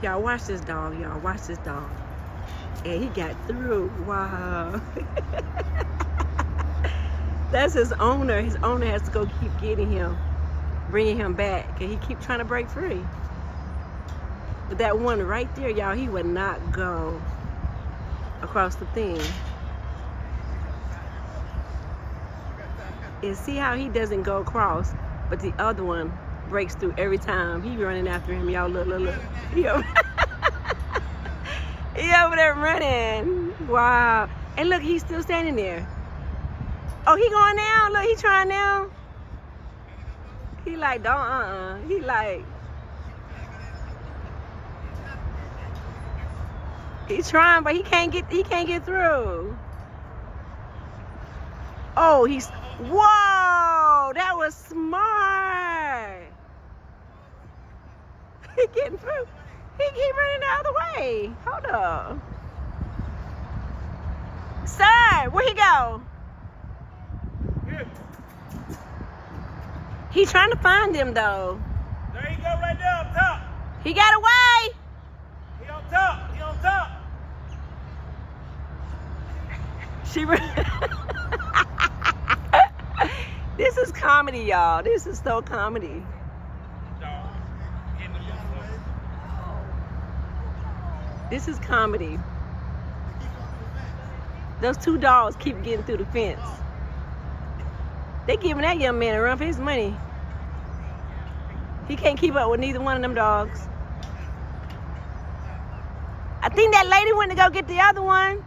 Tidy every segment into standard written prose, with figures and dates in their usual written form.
Y'all watch this dog, y'all. Watch this dog. And he got through. Wow. That's his owner. His owner has to go keep getting him, bringing him back. And he keep trying to break free. But that one right there, y'all, he would not go across the thing. And see how he doesn't go across, but the other one breaks through every time. He running after him, y'all. Look, look, look. He over there running. Wow. And look, he's still standing there. Oh, he going now? Look, he trying now. He like, don't, He like, he's trying, but he can't get through. Oh, whoa, that was smart. He getting through. He keep running the other way. Hold up. Sir, where he go? Here. He trying to find him though. There you go, right there up top. He got away. He on top. He on top. This is comedy, y'all. This is so comedy. This is comedy. Those two dogs keep getting through the fence. They giving that young man a run for his money. He can't keep up with neither one of them dogs. I think that lady went to go get the other one.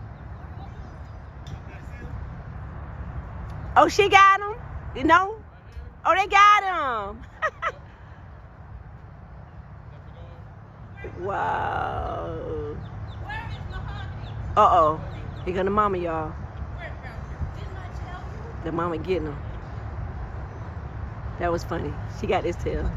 Oh, she got him? You know? Oh, they got him. Wow. Uh-oh. Here go the mama, y'all. The mama getting him. That was funny. She got this tail.